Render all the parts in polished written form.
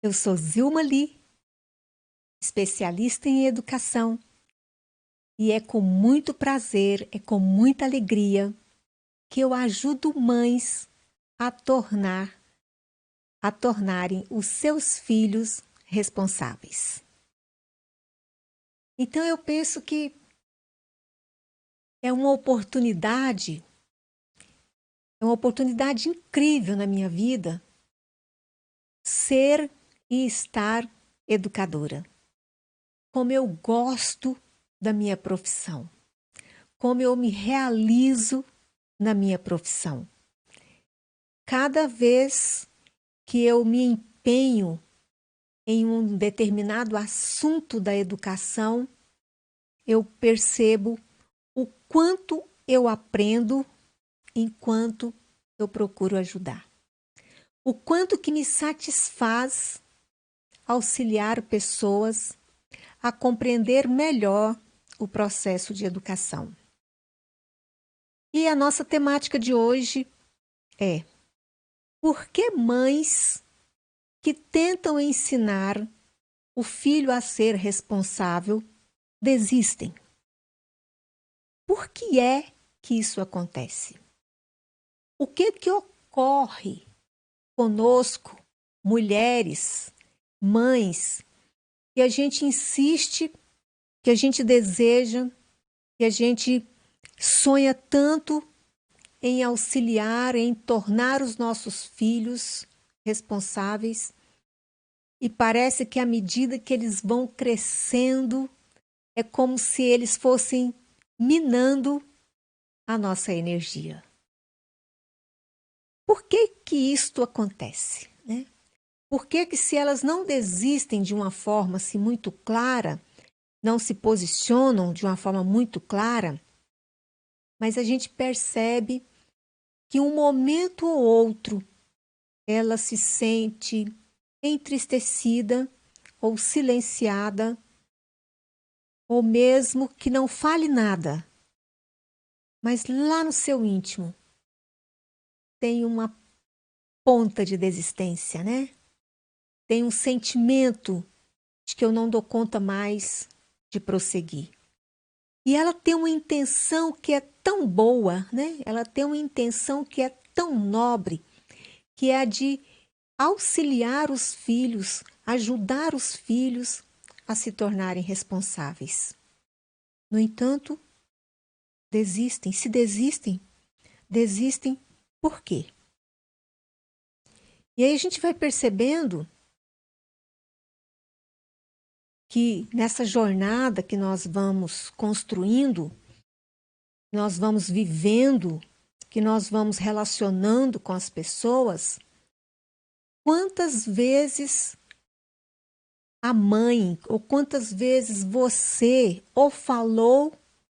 Eu sou Zilma Lee, especialista em educação, e é com muito prazer, é com muita alegria que eu ajudo mães a tornarem os seus filhos responsáveis. Então eu penso que é uma oportunidade incrível na minha vida ser e estar educadora. Como eu gosto da minha profissão, como eu me realizo na minha profissão. Cada vez que eu me empenho em um determinado assunto da educação, eu percebo o quanto eu aprendo enquanto eu procuro ajudar. O quanto que me satisfaz auxiliar pessoas a compreender melhor o processo de educação. E a nossa temática de hoje é: por que mães que tentam ensinar o filho a ser responsável desistem? Por que é que isso acontece? O que ocorre conosco, mulheres, mães, que a gente insiste, que a gente deseja, que a gente sonha tanto em auxiliar, em tornar os nossos filhos responsáveis, e parece que à medida que eles vão crescendo, é como se eles fossem minando a nossa energia. Por que que isto acontece, né? Por que que, se elas não desistem de uma forma assim muito clara, não se posicionam de uma forma muito clara, mas a gente percebe que um momento ou outro ela se sente entristecida ou silenciada, ou mesmo que não fale nada, mas lá no seu íntimo tem uma ponta de desistência, né? Tem um sentimento de que eu não dou conta mais de prosseguir. E ela tem uma intenção que é tão boa, né? Ela tem uma intenção que é tão nobre, que é a de auxiliar os filhos, ajudar os filhos a se tornarem responsáveis. No entanto, desistem. Se desistem, desistem por quê? E aí a gente vai percebendo que nessa jornada que nós vamos construindo, nós vamos vivendo, que nós vamos relacionando com as pessoas, quantas vezes a mãe, ou quantas vezes você ou falou,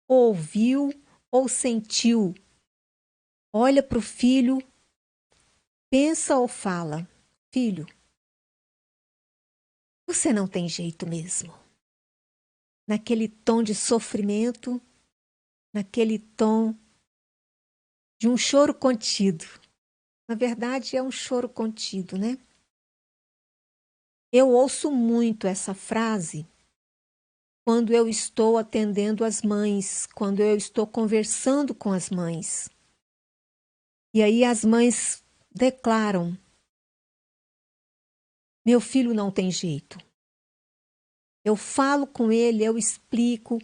ou ouviu, ou sentiu, olha para o filho, pensa ou fala: filho, você não tem jeito mesmo. Naquele tom de sofrimento, naquele tom de um choro contido. Na verdade, é um choro contido, né? Eu ouço muito essa frase quando eu estou atendendo as mães, quando eu estou conversando com as mães. E aí as mães declaram: meu filho não tem jeito. Eu falo com ele, eu explico,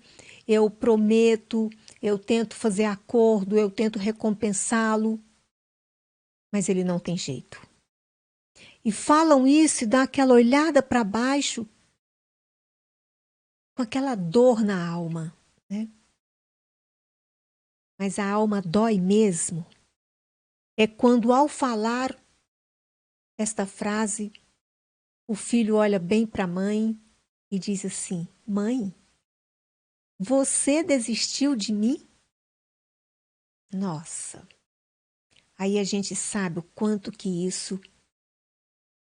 eu prometo, eu tento fazer acordo, eu tento recompensá-lo, mas ele não tem jeito. E falam isso e dão aquela olhada para baixo com aquela dor na alma, né? Mas a alma dói mesmo. É quando, ao falar esta frase, o filho olha bem para a mãe e diz assim: mãe, você desistiu de mim? Nossa! Aí a gente sabe o quanto que isso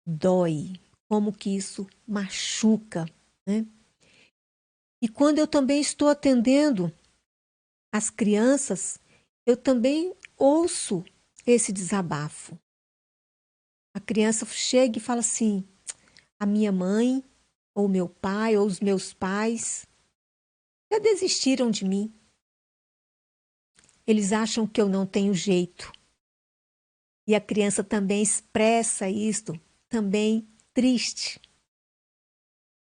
dói, como que isso machuca, né? E quando eu também estou atendendo as crianças, eu também ouço esse desabafo. A criança chega e fala assim: a minha mãe, ou meu pai, ou os meus pais, já desistiram de mim. Eles acham que eu não tenho jeito. E a criança também expressa isto, também triste,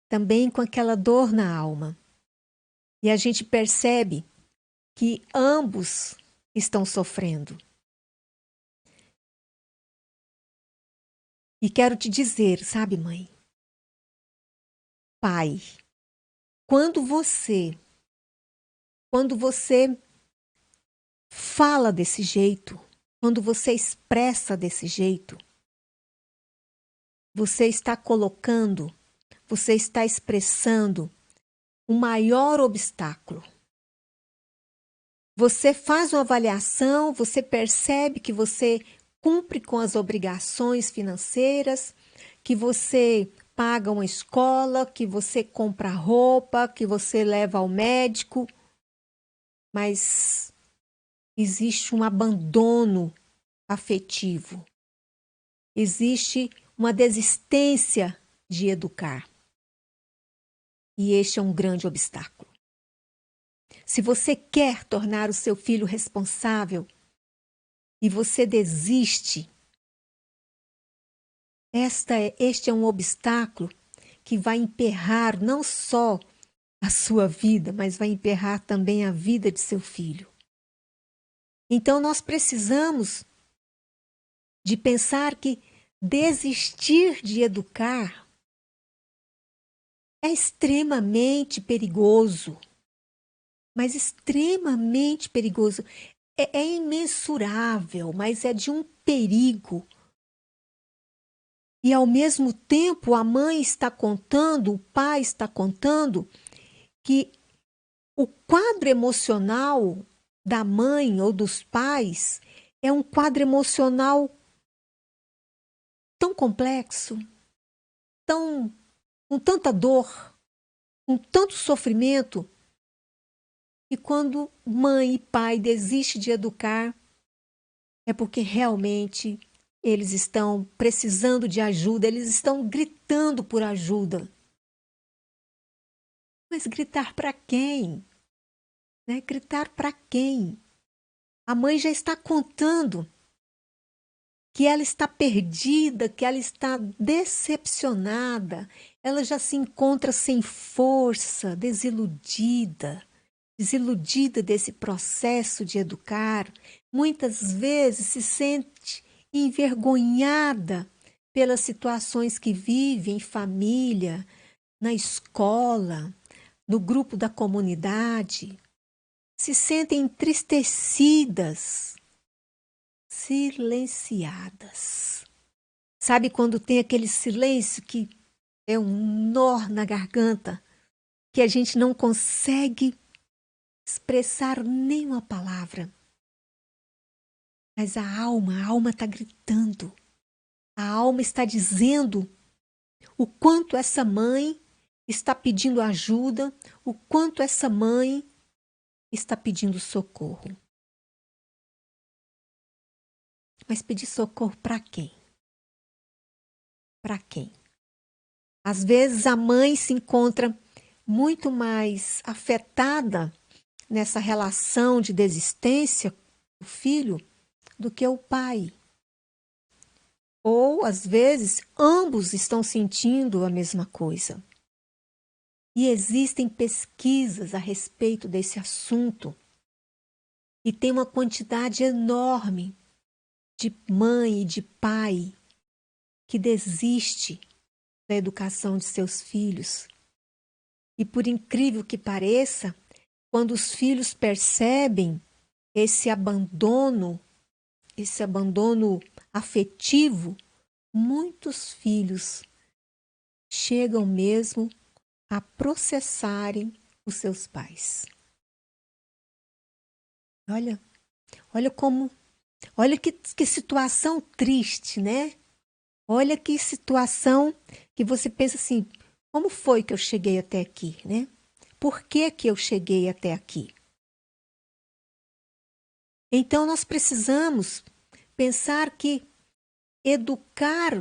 também com aquela dor na alma. E a gente percebe que ambos estão sofrendo. E quero te dizer, sabe, mãe? Pai, quando você fala desse jeito, quando você expressa desse jeito, você está colocando, você está expressando o maior obstáculo. Você faz uma avaliação, você percebe que você cumpre com as obrigações financeiras, que você paga uma escola, que você compra roupa, que você leva ao médico, mas existe um abandono afetivo, existe uma desistência de educar. E este é um grande obstáculo. Se você quer tornar o seu filho responsável e você desiste, este é um obstáculo que vai emperrar não só a sua vida, mas vai emperrar também a vida de seu filho. Então nós precisamos de pensar que desistir de educar é extremamente perigoso, mas extremamente perigoso. É imensurável, mas é de um perigo. E ao mesmo tempo a mãe está contando, o pai está contando que o quadro emocional da mãe ou dos pais é um quadro emocional tão complexo, com tanta dor, com tanto sofrimento, e quando mãe e pai desistem de educar, é porque realmente eles estão precisando de ajuda, eles estão gritando por ajuda. Mas gritar para quem? Né? Gritar para quem? A mãe já está contando que ela está perdida, que ela está decepcionada, ela já se encontra sem força, desiludida desse processo de educar, muitas vezes se sente envergonhada pelas situações que vive em família, na escola, no grupo da comunidade, se sentem entristecidas, silenciadas. Sabe quando tem aquele silêncio que é um nó na garganta, que a gente não consegue expressar nenhuma palavra? Mas a alma está gritando. A alma está dizendo o quanto essa mãe está pedindo ajuda, o quanto essa mãe está pedindo socorro. Mas pedir socorro para quem? Para quem? Às vezes a mãe se encontra muito mais afetada nessa relação de desistência do filho do que o pai. Ou, às vezes, ambos estão sentindo a mesma coisa. E existem pesquisas a respeito desse assunto. E tem uma quantidade enorme de mãe e de pai que desiste da educação de seus filhos. E por incrível que pareça, quando os filhos percebem esse abandono afetivo, muitos filhos chegam mesmo a processarem os seus pais. Olha que situação triste, né? Olha que situação que você pensa assim, como foi que eu cheguei até aqui, né? Por que que eu cheguei até aqui? Então nós precisamos pensar que educar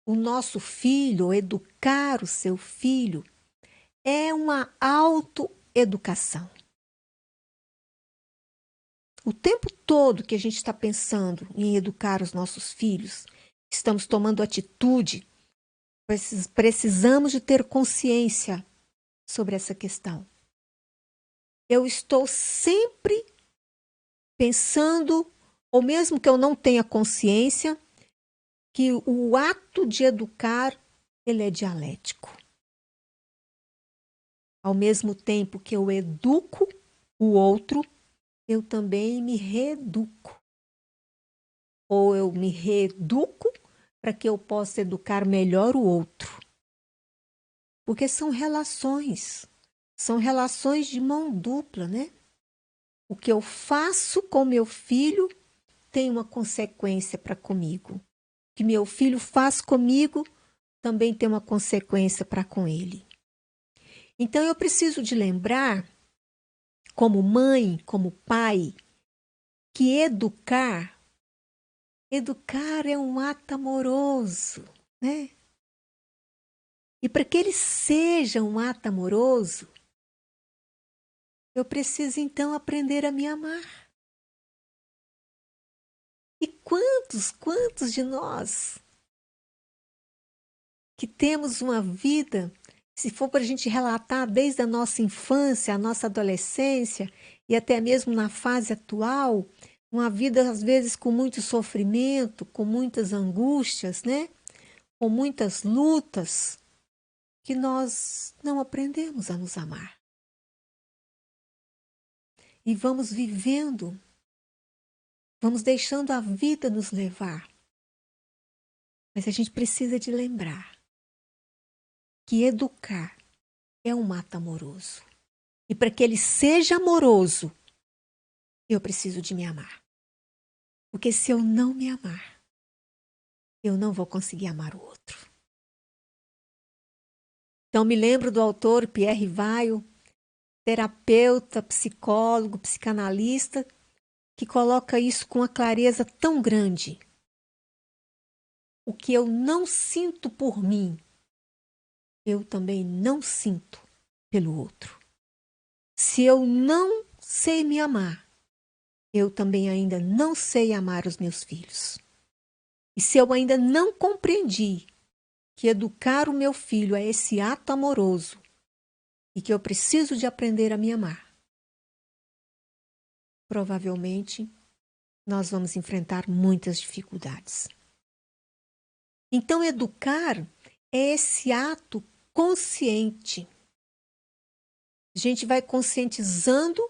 o nosso filho, ou educar o seu filho, é uma autoeducação. O tempo todo que a gente está pensando em educar os nossos filhos, estamos tomando atitude, precisamos de ter consciência sobre essa questão. Eu estou sempre pensando, ou mesmo que eu não tenha consciência, que o ato de educar, ele é dialético. Ao mesmo tempo que eu educo o outro, eu também me reeduco. Ou eu me reeduco para que eu possa educar melhor o outro. Porque são relações de mão dupla, né? O que eu faço com meu filho tem uma consequência para comigo. O que meu filho faz comigo também tem uma consequência para com ele. Então eu preciso de lembrar, como mãe, como pai, que educar é um ato amoroso, né? E para que ele seja um ato amoroso, eu preciso então aprender a me amar. E quantos de nós que temos uma vida, se for para a gente relatar desde a nossa infância, a nossa adolescência e até mesmo na fase atual, uma vida às vezes com muito sofrimento, com muitas angústias, né? Com muitas lutas, que nós não aprendemos a nos amar. E vamos vivendo, vamos deixando a vida nos levar. Mas a gente precisa de lembrar que educar é um ato amoroso. E para que ele seja amoroso, eu preciso de me amar. Porque se eu não me amar, eu não vou conseguir amar o outro. Então me lembro do autor Pierre Weil, terapeuta, psicólogo, psicanalista, que coloca isso com uma clareza tão grande. O que eu não sinto por mim, eu também não sinto pelo outro. Se eu não sei me amar, eu também ainda não sei amar os meus filhos. E se eu ainda não compreendi que educar o meu filho é esse ato amoroso e que eu preciso de aprender a me amar, provavelmente nós vamos enfrentar muitas dificuldades. Então, educar é esse ato consciente. A gente vai conscientizando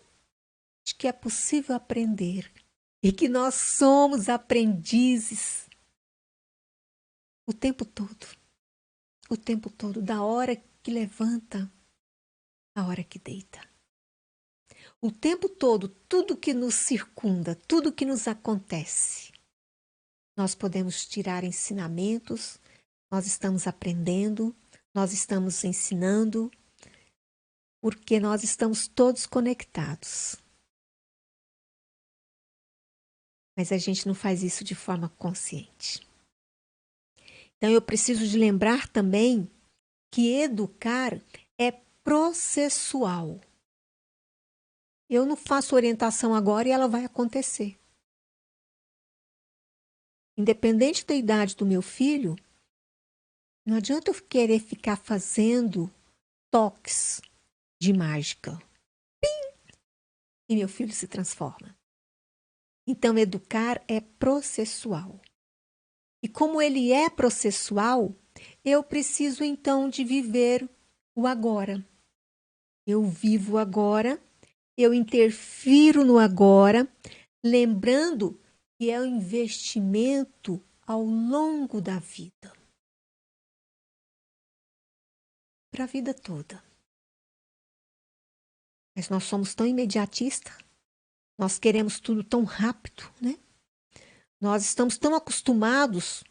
de que é possível aprender e que nós somos aprendizes o tempo todo, da hora que levanta à hora que deita. O tempo todo, tudo que nos circunda, tudo que nos acontece, nós podemos tirar ensinamentos, nós estamos aprendendo, nós estamos ensinando, porque nós estamos todos conectados. Mas a gente não faz isso de forma consciente. Então eu preciso de lembrar também que educar é processual. Eu não faço orientação agora e ela vai acontecer. Independente da idade do meu filho, não adianta eu querer ficar fazendo toques de mágica. Pim! E meu filho se transforma. Então, educar é processual. E como ele é processual, eu preciso então de viver o agora. Eu vivo agora, eu interfiro no agora, lembrando que é um investimento ao longo da vida. Para a vida toda. Mas nós somos tão imediatistas, nós queremos tudo tão rápido, né? Nós estamos tão acostumados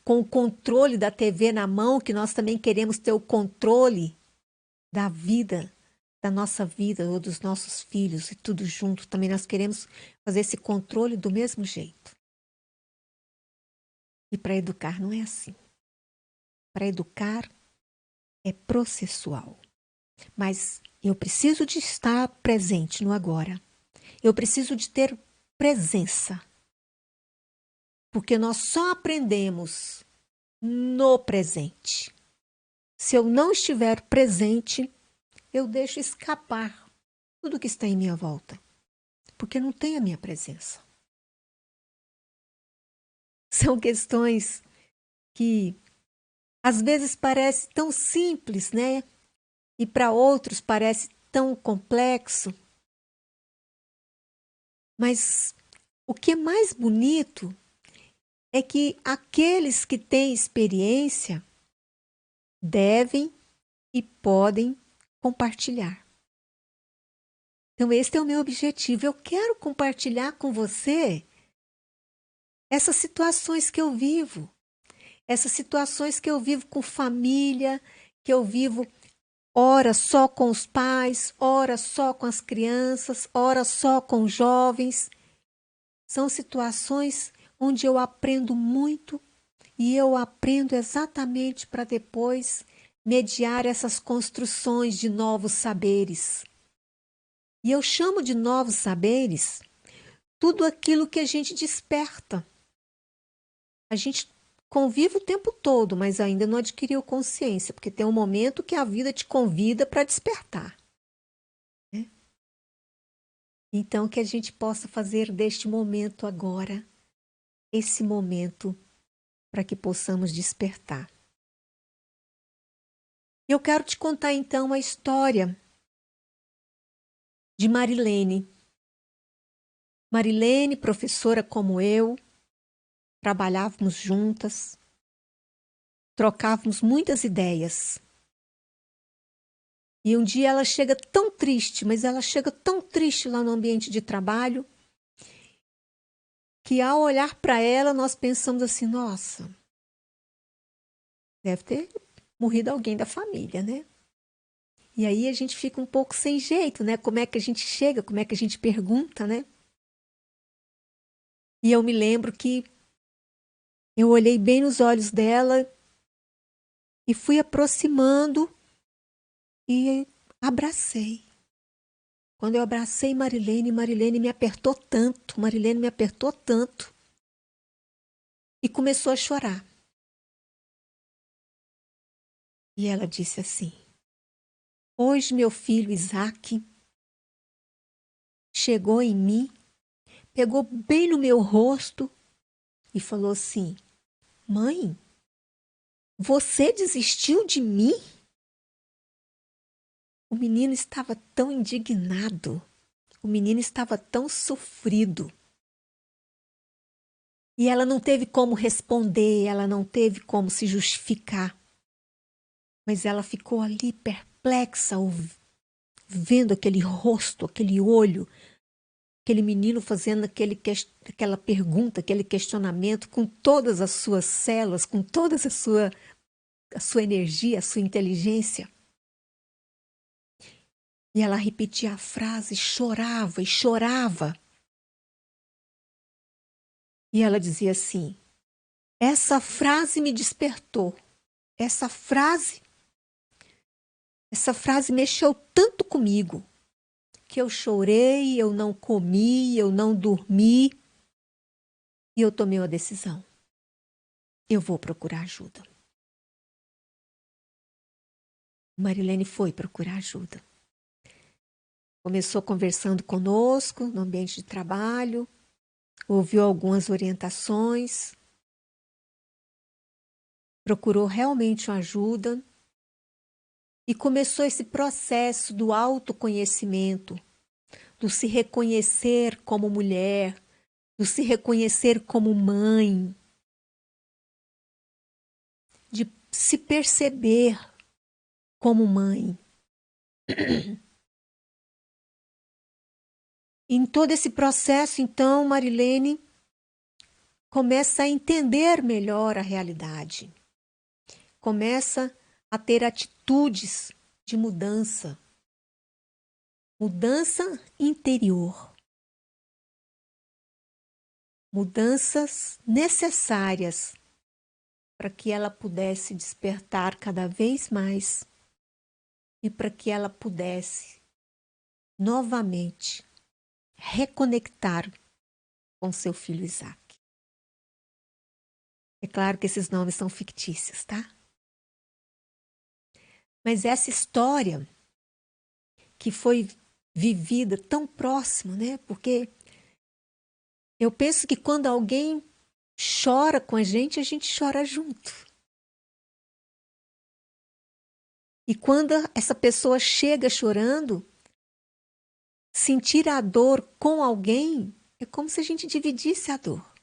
com o controle da TV na mão que nós também queremos ter o controle da vida, da nossa vida ou dos nossos filhos e tudo junto. Também nós queremos fazer esse controle do mesmo jeito. E para educar não é assim. para educar é processual. Mas eu preciso de estar presente no agora. Eu preciso de ter presença. Porque nós só aprendemos no presente. Se eu não estiver presente, eu deixo escapar tudo que está em minha volta. Porque não tem a minha presença. São questões que às vezes parece tão simples, né? E para outros parece tão complexo. Mas o que é mais bonito é que aqueles que têm experiência devem e podem compartilhar. Então, esse é o meu objetivo. Eu quero compartilhar com você essas situações que eu vivo. Essas situações que eu vivo com família, que eu vivo ora só com os pais, ora só com as crianças, ora só com os jovens. São situações onde eu aprendo muito e eu aprendo exatamente para depois mediar essas construções de novos saberes. E eu chamo de novos saberes tudo aquilo que a gente desperta. A gente convive o tempo todo, mas ainda não adquiriu consciência, porque tem um momento que a vida te convida para despertar. Né? Então, que a gente possa fazer deste momento agora, esse momento para que possamos despertar. Eu quero te contar então a história de Marilene. Marilene, professora como eu, trabalhávamos juntas, trocávamos muitas ideias. E um dia ela chega tão triste, mas ela chega tão triste lá no ambiente de trabalho, que ao olhar para ela nós pensamos assim, nossa, deve ter morrido alguém da família, né? E aí a gente fica um pouco sem jeito, né? Como é que a gente chega, como é que a gente pergunta, né? E eu me lembro que eu olhei bem nos olhos dela e fui aproximando e abracei. Quando eu abracei Marilene, Marilene me apertou tanto, e começou a chorar. E ela disse assim, hoje meu filho Isaac chegou em mim, pegou bem no meu rosto e falou assim, mãe, você desistiu de mim? O menino estava tão indignado, o menino estava tão sofrido. E ela não teve como responder, ela não teve como se justificar. Mas ela ficou ali perplexa, vendo aquele rosto, aquele olho, aquele menino fazendo aquela pergunta, aquele questionamento com todas as suas células, com toda a sua energia, a sua inteligência. E ela repetia a frase, chorava e chorava. E ela dizia assim, essa frase me despertou, essa frase mexeu tanto comigo, que eu chorei, eu não comi, eu não dormi, e eu tomei uma decisão. Eu vou procurar ajuda. Marilene foi procurar ajuda. Começou conversando conosco no ambiente de trabalho, ouviu algumas orientações, procurou realmente uma ajuda e começou esse processo do autoconhecimento, do se reconhecer como mulher, do se reconhecer como mãe, de se perceber como mãe. Em todo esse processo, então, Marilene começa a entender melhor a realidade. Começa a ter atitudes de mudança. Mudança interior. Mudanças necessárias para que ela pudesse despertar cada vez mais e para que ela pudesse novamente reconectar com seu filho Isaac. É claro que esses nomes são fictícios, tá? Mas essa história que foi vivida tão próximo, né? Porque eu penso que quando alguém chora com a gente chora junto. E quando essa pessoa chega chorando, sentir a dor com alguém é como se a gente dividisse a dor.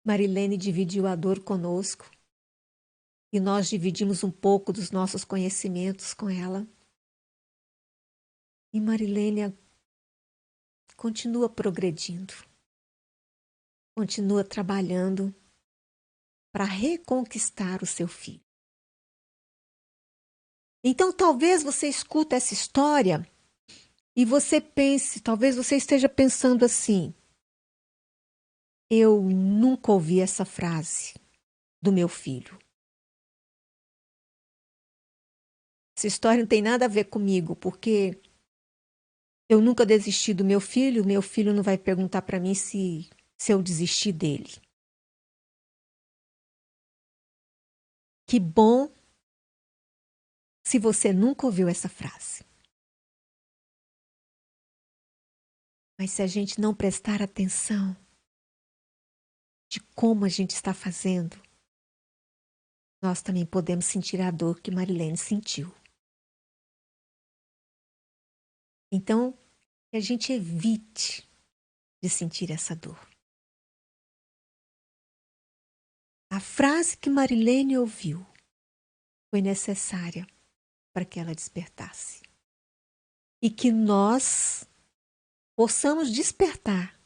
Marilene dividiu a dor conosco e nós dividimos um pouco dos nossos conhecimentos com ela. E Marilene continua progredindo, continua trabalhando para reconquistar o seu filho. Então, talvez você escute essa história e você pense, talvez você esteja pensando assim: eu nunca ouvi essa frase do meu filho. Essa história não tem nada a ver comigo, porque eu nunca desisti do meu filho não vai perguntar para mim se eu desisti dele. Que bom se você nunca ouviu essa frase. Mas se a gente não prestar atenção de como a gente está fazendo, nós também podemos sentir a dor que Marilene sentiu. Então, que a gente evite de sentir essa dor. A frase que Marilene ouviu foi necessária para que ela despertasse. E que nós possamos despertar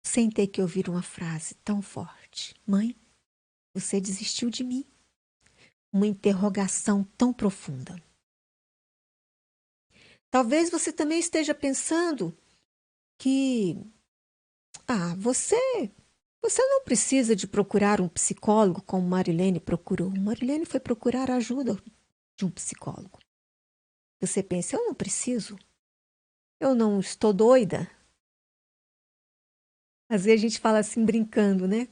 sem ter que ouvir uma frase tão forte. Mãe, você desistiu de mim? Uma interrogação tão profunda. Talvez você também esteja pensando que você não precisa de procurar um psicólogo como Marilene procurou. Marilene foi procurar a ajuda de um psicólogo. Você pensa, eu não preciso. Eu não estou doida. Às vezes a gente fala assim brincando, né?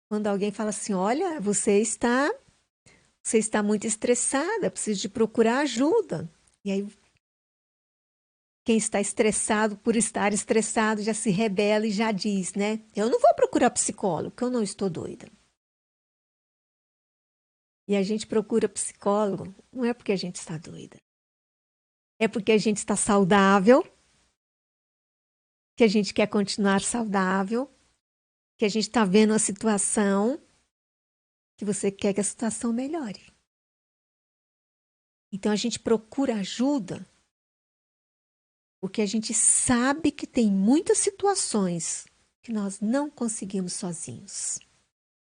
Quando alguém fala assim, olha, você está muito estressada, precisa de procurar ajuda. E aí quem está estressado por estar estressado já se rebela e já diz, né? Eu não vou procurar psicólogo, porque eu não estou doida. E a gente procura psicólogo, não é porque a gente está doida. É porque a gente está saudável, que a gente quer continuar saudável, que a gente está vendo a situação, que você quer que a situação melhore. Então a gente procura ajuda, porque a gente sabe que tem muitas situações que nós não conseguimos sozinhos.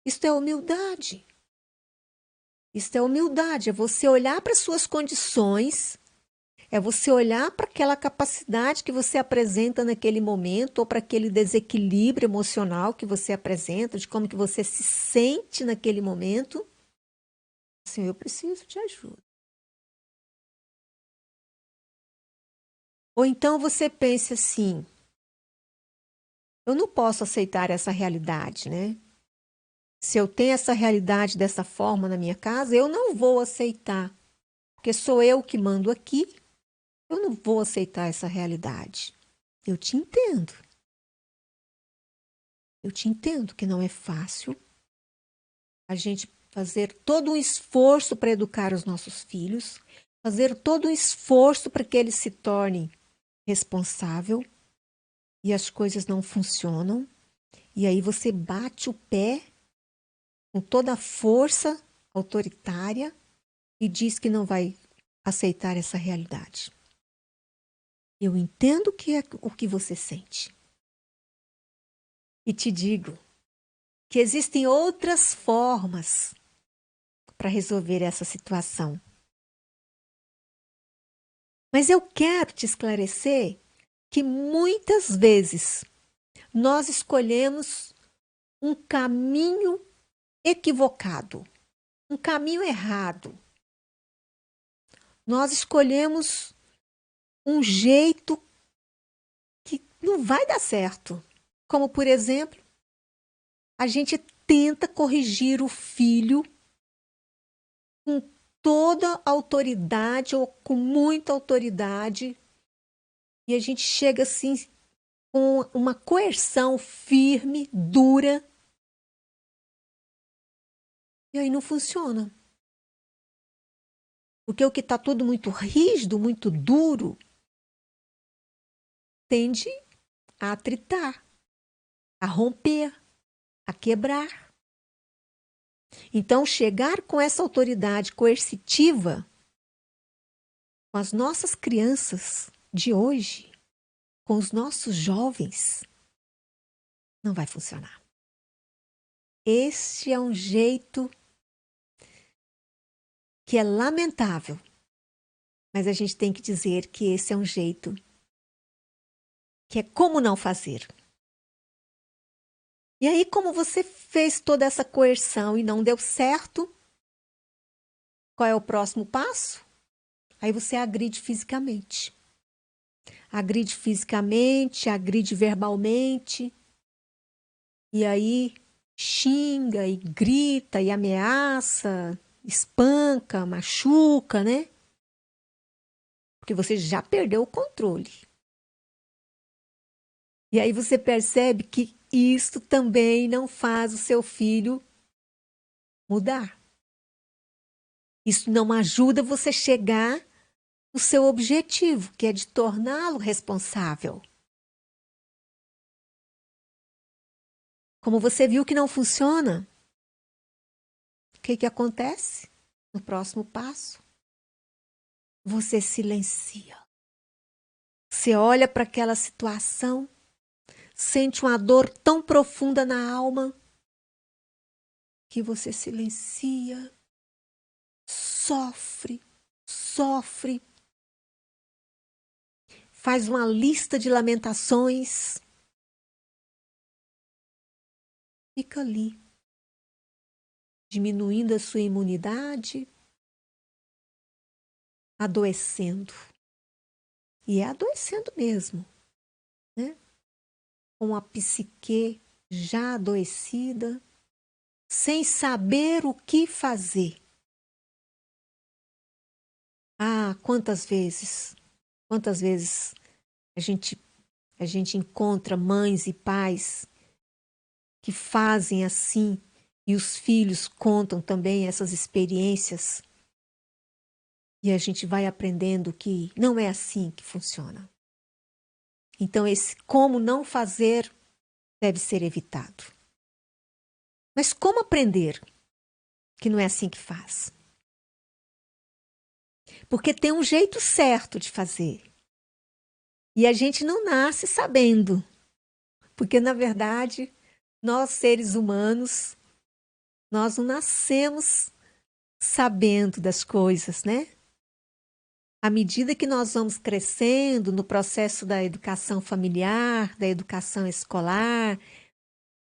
Isso é humildade. Isso é humildade, é você olhar para as suas condições, é você olhar para aquela capacidade que você apresenta naquele momento, ou para aquele desequilíbrio emocional que você apresenta, de como que você se sente naquele momento. Assim, eu preciso de ajuda. Ou então você pense assim, eu não posso aceitar essa realidade, né? Se eu tenho essa realidade dessa forma na minha casa, eu não vou aceitar, porque sou eu que mando aqui, eu não vou aceitar essa realidade. Eu te entendo. Eu te entendo que não é fácil a gente fazer todo um esforço para educar os nossos filhos, fazer todo um esforço para que eles se tornem responsável e as coisas não funcionam. E aí você bate o pé com toda a força autoritária e diz que não vai aceitar essa realidade. Eu entendo que é o que você sente. E te digo que existem outras formas para resolver essa situação. Mas eu quero te esclarecer que muitas vezes nós escolhemos um caminho equivocado, um caminho errado. Nós escolhemos um jeito que não vai dar certo. Como, por exemplo, a gente tenta corrigir o filho com toda autoridade ou com muita autoridade e a gente chega assim com uma coerção firme, dura, e aí não funciona. Porque o que está tudo muito rígido, muito duro, tende a atritar, a romper, a quebrar. Então, chegar com essa autoridade coercitiva com as nossas crianças de hoje, com os nossos jovens, não vai funcionar. Este é um jeito que é lamentável, mas a gente tem que dizer que esse é um jeito que é como não fazer. E aí, como você fez toda essa coerção e não deu certo, qual é o próximo passo? Aí você agride fisicamente. Agride fisicamente, agride verbalmente, e aí xinga e grita e ameaça, espanca, machuca, né? Porque você já perdeu o controle. E aí você percebe que isso também não faz o seu filho mudar. Isso não ajuda você a chegar no seu objetivo, que é de torná-lo responsável. Como você viu que não funciona, o que acontece no próximo passo? Você silencia. Você olha para aquela situação, sente uma dor tão profunda na alma que você silencia, sofre, sofre, faz uma lista de lamentações, fica ali, diminuindo a sua imunidade, adoecendo. E é adoecendo mesmo, né? Com a psique já adoecida, sem saber o que fazer. Ah, quantas vezes a gente encontra mães e pais que fazem assim e os filhos contam também essas experiências e a gente vai aprendendo que não é assim que funciona. Então esse como não fazer deve ser evitado. Mas como aprender que não é assim que faz? Porque tem um jeito certo de fazer. E a gente não nasce sabendo. Porque, na verdade, nós seres humanos, nós não nascemos sabendo das coisas, né? À medida que nós vamos crescendo no processo da educação familiar, da educação escolar,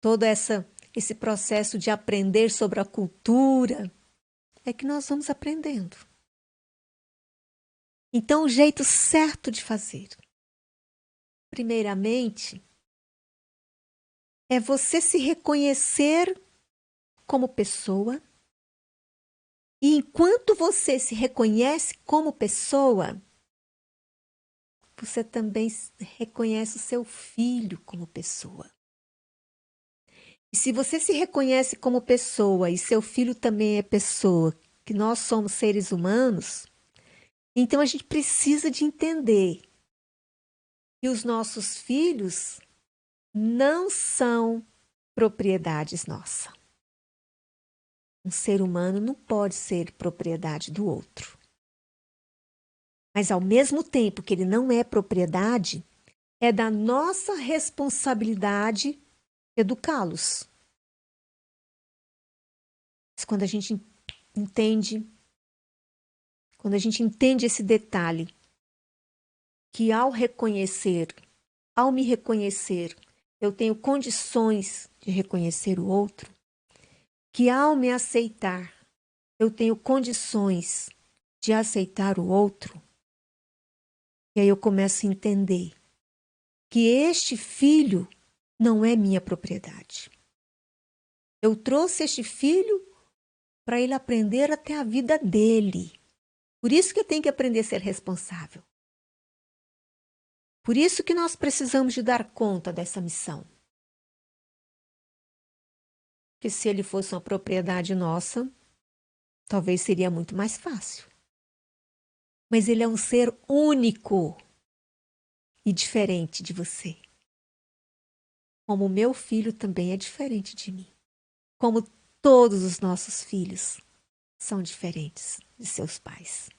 todo esse processo de aprender sobre a cultura, é que nós vamos aprendendo. Então, o jeito certo de fazer, primeiramente, é você se reconhecer como pessoa. E enquanto você se reconhece como pessoa, você também reconhece o seu filho como pessoa. E se você se reconhece como pessoa e seu filho também é pessoa, que nós somos seres humanos, então a gente precisa de entender que os nossos filhos não são propriedades nossa. Um ser humano não pode ser propriedade do outro. Mas ao mesmo tempo que ele não é propriedade, é da nossa responsabilidade educá-los. Mas quando a gente entende esse detalhe, que ao me reconhecer eu tenho condições de reconhecer o outro, que ao me aceitar, eu tenho condições de aceitar o outro, e aí eu começo a entender que este filho não é minha propriedade. Eu trouxe este filho para ele aprender até a vida dele. Por isso que eu tenho que aprender a ser responsável. Por isso que nós precisamos de dar conta dessa missão. Porque se ele fosse uma propriedade nossa, talvez seria muito mais fácil. Mas ele é um ser único e diferente de você. Como o meu filho também é diferente de mim. Como todos os nossos filhos são diferentes de seus pais.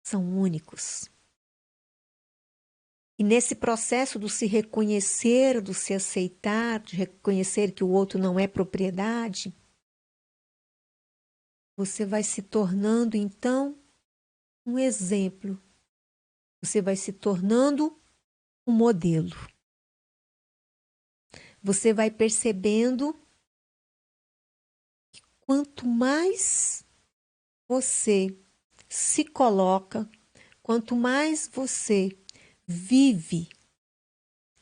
São únicos. E nesse processo do se reconhecer, do se aceitar, de reconhecer que o outro não é propriedade, você vai se tornando, então, um exemplo. Você vai se tornando um modelo. Você vai percebendo que quanto mais você se coloca, quanto mais você vive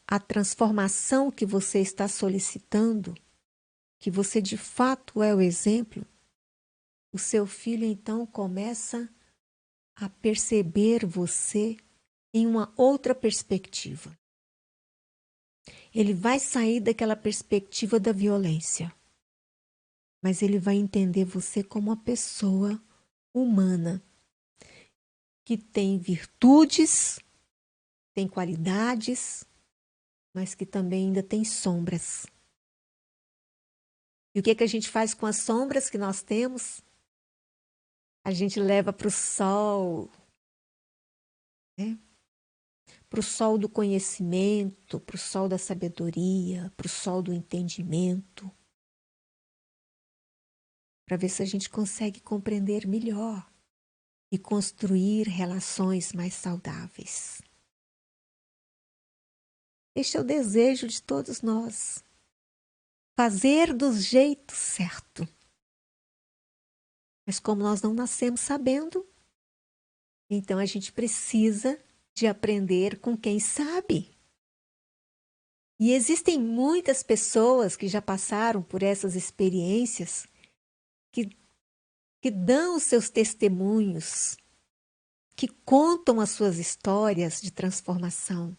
a transformação que você está solicitando, que você de fato é o exemplo, o seu filho então começa a perceber você em uma outra perspectiva. Ele vai sair daquela perspectiva da violência, mas ele vai entender você como uma pessoa humana que tem virtudes, tem qualidades, mas que também ainda tem sombras. E o que a gente faz com as sombras que nós temos? A gente leva para o sol, né? Para o sol do conhecimento, para o sol da sabedoria, para o sol do entendimento, para ver se a gente consegue compreender melhor e construir relações mais saudáveis. Este é o desejo de todos nós. Fazer do jeito certo. Mas como nós não nascemos sabendo, então a gente precisa de aprender com quem sabe. E existem muitas pessoas que já passaram por essas experiências que dão os seus testemunhos, que contam as suas histórias de transformação,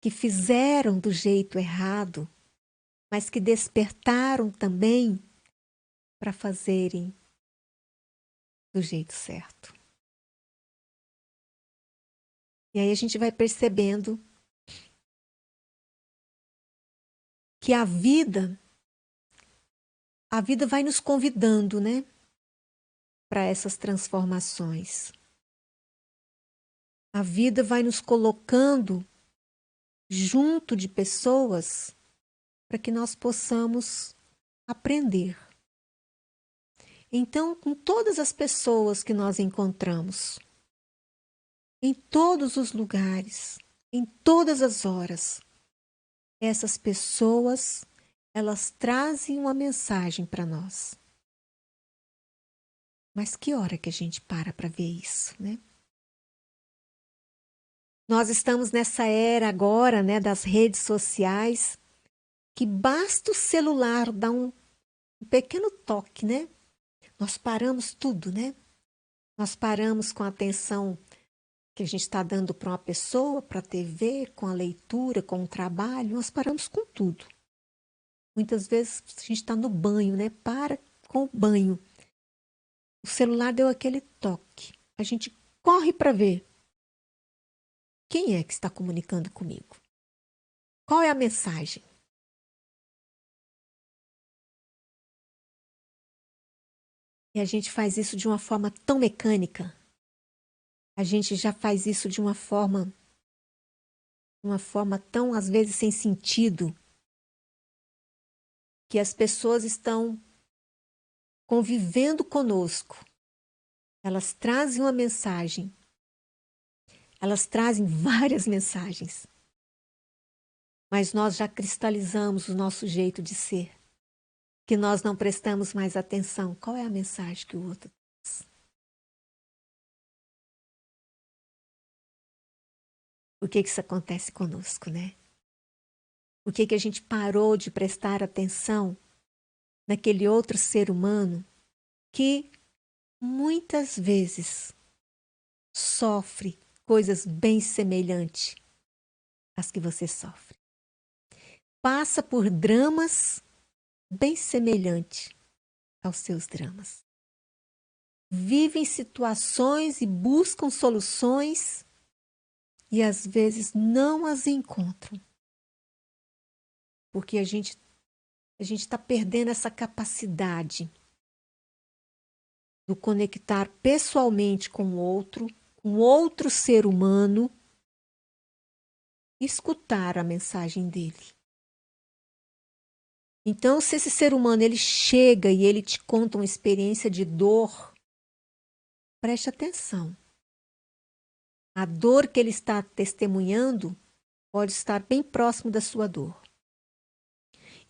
que fizeram do jeito errado, mas que despertaram também para fazerem do jeito certo. E aí a gente vai percebendo que a vida vai nos convidando, né, para essas transformações. A vida vai nos colocando junto de pessoas para que nós possamos aprender. Então, com todas as pessoas que nós encontramos, em todos os lugares, em todas as horas, essas pessoas, elas trazem uma mensagem para nós. Mas que hora que a gente para ver isso, né? Nós estamos nessa era agora, né, das redes sociais, que basta o celular dar um pequeno toque, né? Nós paramos tudo, né? Nós paramos com a atenção que a gente está dando para uma pessoa, para a TV, com a leitura, com o trabalho, nós paramos com tudo. Muitas vezes a gente está no banho, né? Para com o banho. O celular deu aquele toque. A gente corre para ver quem é que está comunicando comigo. Qual é a mensagem? E a gente faz isso de uma forma tão mecânica. A gente já faz isso de uma forma tão, às vezes, sem sentido, que as pessoas estão convivendo conosco. Elas trazem uma mensagem. Elas trazem várias mensagens. mas nós já cristalizamos o nosso jeito de ser, que nós não prestamos mais atenção. Qual é a mensagem que o outro traz? Por que isso acontece conosco, né? Por que a gente parou de prestar atenção naquele outro ser humano que muitas vezes sofre coisas bem semelhantes às que você sofre? Passa por dramas bem semelhantes aos seus dramas. Vivem situações e buscam soluções e às vezes não as encontram. Porque a gente está perdendo essa capacidade do conectar pessoalmente com outro ser humano, e escutar a mensagem dele. Então, se esse ser humano ele chega e ele te conta uma experiência de dor, preste atenção. A dor que ele está testemunhando pode estar bem próximo da sua dor.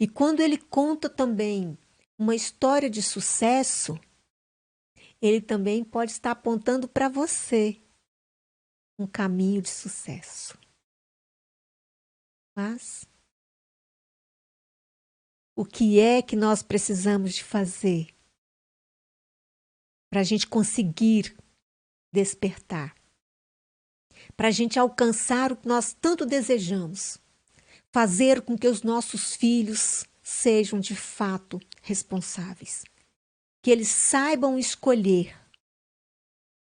E quando ele conta também uma história de sucesso, ele também pode estar apontando para você um caminho de sucesso. Mas o que é que nós precisamos de fazer para a gente conseguir despertar? Para a gente alcançar o que nós tanto desejamos? Fazer com que os nossos filhos sejam de fato responsáveis. Que eles saibam escolher,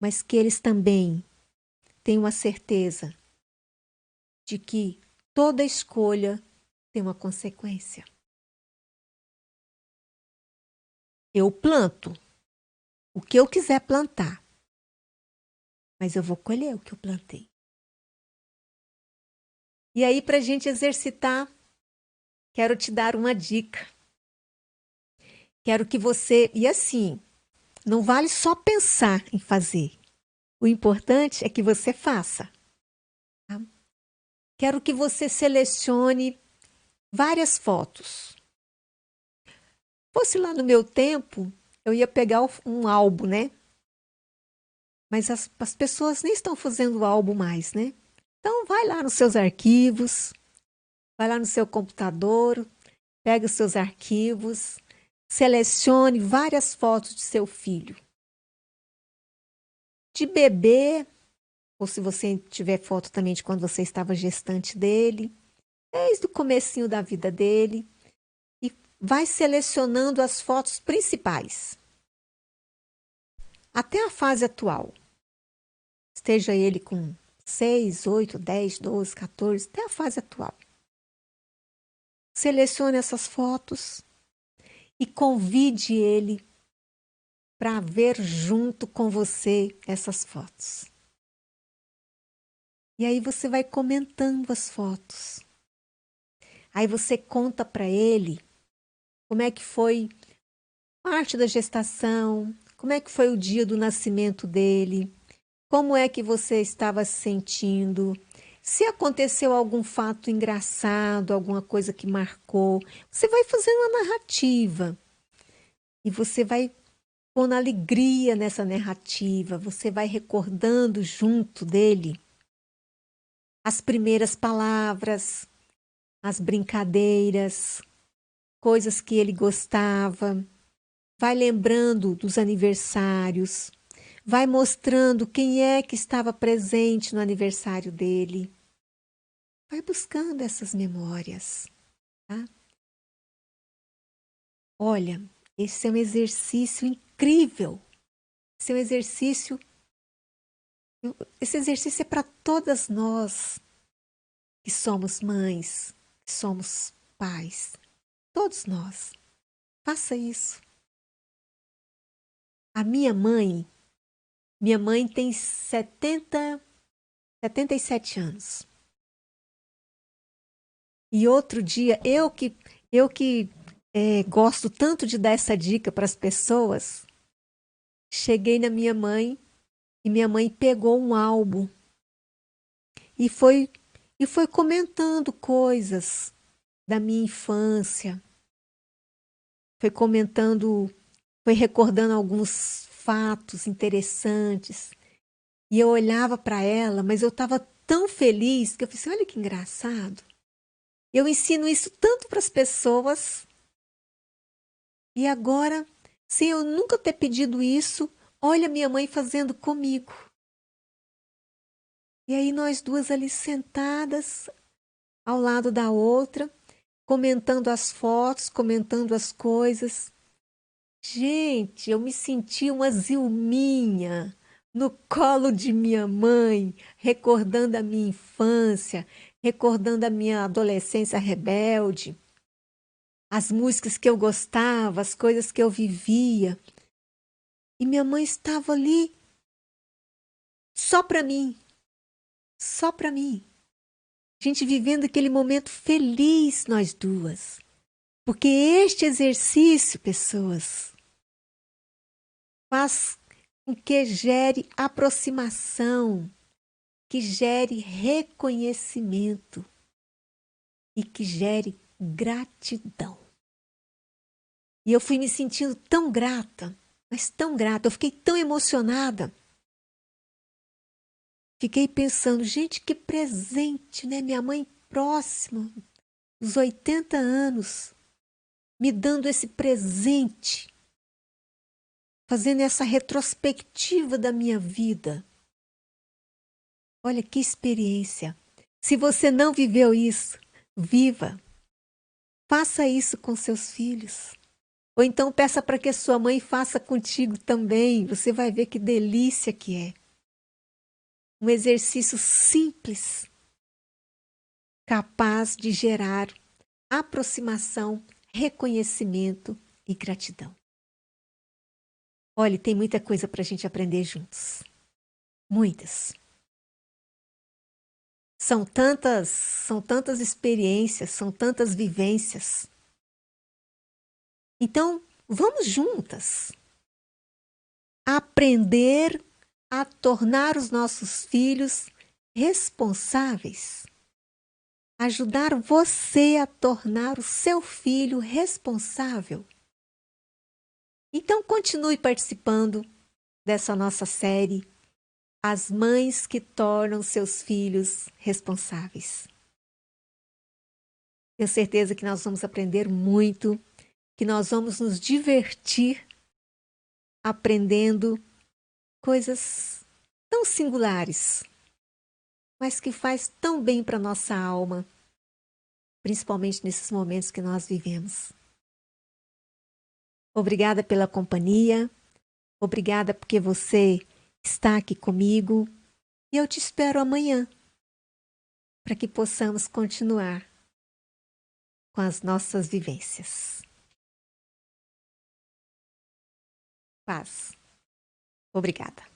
mas que eles também tenham a certeza de que toda escolha tem uma consequência. Eu planto o que eu quiser plantar, mas eu vou colher o que eu plantei. E aí, para a gente exercitar, quero te dar uma dica. Quero que você... E assim, não vale só pensar em fazer. O importante é que você faça. Tá? Quero que você selecione várias fotos. Fosse lá no meu tempo, eu ia pegar um álbum, né? Mas as pessoas nem estão fazendo álbum mais, né? Então, vai lá nos seus arquivos, vai lá no seu computador, pega os seus arquivos, selecione várias fotos de seu filho. De bebê, ou se você tiver foto também de quando você estava gestante dele, desde o comecinho da vida dele, e vai selecionando as fotos principais. Até a fase atual. Esteja ele com 6, 8, 10, 12, 14, até a fase atual. Selecione essas fotos e convide ele para ver junto com você essas fotos. E aí você vai comentando as fotos. Aí você conta para ele como é que foi parte da gestação, como é que foi o dia do nascimento dele, como é que você estava se sentindo, se aconteceu algum fato engraçado, alguma coisa que marcou. Você vai fazendo uma narrativa e você vai pondo alegria nessa narrativa, você vai recordando junto dele as primeiras palavras, as brincadeiras, coisas que ele gostava, vai lembrando dos aniversários, vai mostrando quem é que estava presente no aniversário dele. Vai buscando essas memórias, tá? Olha, esse é um exercício incrível. Esse é um exercício... Esse exercício é para todas nós que somos mães, que somos pais. Todos nós. Faça isso. A minha mãe tem 77 anos. E outro dia, eu que gosto tanto de dar essa dica para as pessoas, cheguei na minha mãe e minha mãe pegou um álbum e foi e foi comentando coisas da minha infância, foi recordando alguns fatos interessantes. E eu olhava para ela, mas eu estava tão feliz que eu pensei, olha que engraçado. Eu ensino isso tanto para as pessoas e agora, sem eu nunca ter pedido isso, olha minha mãe fazendo comigo. E aí nós duas ali sentadas, ao lado da outra, comentando as fotos, comentando as coisas. Gente, eu me senti uma Zilminha no colo de minha mãe, recordando a minha infância, recordando a minha adolescência rebelde, as músicas que eu gostava, as coisas que eu vivia. E minha mãe estava ali só para mim, só para mim. A gente vivendo aquele momento feliz, nós duas. Porque este exercício, pessoas, faz com que gere aproximação, que gere reconhecimento e que gere gratidão. E eu fui me sentindo tão grata, mas tão grata, eu fiquei tão emocionada. Fiquei pensando, gente, que presente, né? Minha mãe próxima, dos 80 anos, me dando esse presente, fazendo essa retrospectiva da minha vida. Olha que experiência. Se você não viveu isso, viva. Faça isso com seus filhos. Ou então peça para que sua mãe faça contigo também. Você vai ver que delícia que é. Um exercício simples, capaz de gerar aproximação, reconhecimento e gratidão. Olha, tem muita coisa para a gente aprender juntos. Muitas. São tantas experiências, são tantas vivências. Então, vamos juntas aprender a tornar os nossos filhos responsáveis. Ajudar você a tornar o seu filho responsável. Então, continue participando dessa nossa série, As Mães que Tornam Seus Filhos Responsáveis. Tenho certeza que nós vamos aprender muito, que nós vamos nos divertir aprendendo coisas tão singulares, mas que faz tão bem para nossa alma, principalmente nesses momentos que nós vivemos. Obrigada pela companhia, obrigada porque você está aqui comigo e eu te espero amanhã para que possamos continuar com as nossas vivências. Paz. Obrigada.